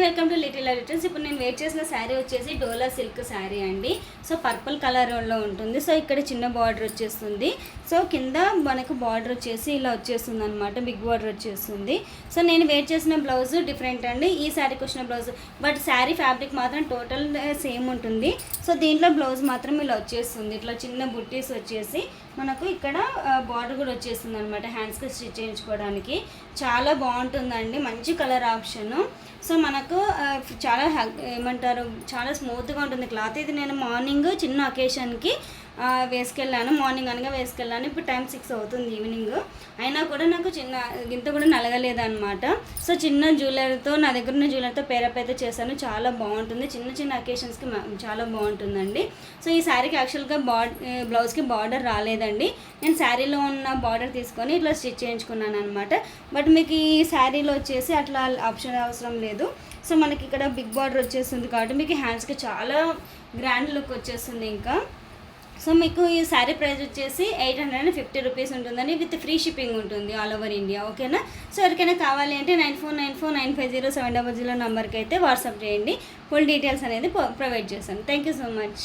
Welcome to little returns. ఇప్పుడు నేను wear చేసిన శారీ వచ్చేసి డోలా సిల్క్ శారీ అండి. సో పర్పుల్ కలర్లో ఉంటుంది. సో ఇక్కడ చిన్న బార్డర్ వచ్చేస్తుంది. సో కింద మనకు బార్డర్ వచ్చేసి ఇలా వచ్చేస్తుంది అనమాట, బిగ్ బార్డర్ వచ్చేస్తుంది. సో నేను వేర్ చేసిన బ్లౌజ్ డిఫరెంట్ అండి, ఈ శారీకి వచ్చిన బ్లౌజ్. బట్ శారీ ఫ్యాబ్రిక్ మాత్రం టోటల్ సేమ్ ఉంటుంది. సో దీంట్లో బ్లౌజ్ మాత్రం ఇలా వచ్చేస్తుంది, ఇట్లా చిన్న బుట్టీస్ వచ్చేసి మనకు ఇక్కడ బార్డర్ కూడా వచ్చేస్తుంది అనమాట, హ్యాండ్స్కి స్టిచ్ చేయించుకోవడానికి. చాలా బాగుంటుందండి, మంచి కలర్ ఆప్షను. సో మనకు చాలా ఏమంటారు, చాలా స్మూత్గా ఉంటుంది క్లాత్. ఇది నేను మార్నింగ్ చిన్న అకేషన్కి వేసుకెళ్ళాను, మార్నింగ్ అనగా వేసుకెళ్ళాను. ఇప్పుడు టైం 6 అవుతుంది ఈవినింగ్, అయినా కూడా నాకు చిన్న గింత కూడా నలగలేదన్నమాట. సో చిన్న జ్యువెలరీతో, నా దగ్గర ఉన్న జ్యువెలరీతో పేరప్ అయితే చేశాను. చాలా బాగుంటుంది, చిన్న చిన్న అకేషన్స్కి చాలా బాగుంటుందండి. సో ఈ శారీకి యాక్చువల్గా బ్లౌజ్కి బార్డర్ రాలేదండి. నేను శారీలో ఉన్న బార్డర్ తీసుకొని ఇట్లా స్టిచ్ చేయించుకున్నాను అనమాట. బట్ మీకు ఈ శారీలో వచ్చేసి అట్లా ఆప్షన్ అవసరం లేదు. సో మనకి ఇక్కడ బిగ్ బార్డర్ వచ్చేస్తుంది కాబట్టి మీకు హ్యాండ్స్కి చాలా గ్రాండ్ లుక్ వచ్చేస్తుంది ఇంకా. సో మీకు ఈ శారీ ప్రైస్ వచ్చేసి 850 రూపీస్ ఉంటుందని, విత్ ఫ్రీ షిప్పింగ్ ఉంటుంది ఆల్ ఓవర్ ఇండియా. ఓకేనా? సో ఎవరికైనా కావాలి అంటే 9494950700 నెంబర్కి అయితే వాట్సాప్ చేయండి. ఫుల్ డీటెయిల్స్ అనేది ప్రొవైడ్ చేస్తాను. Thank you so much.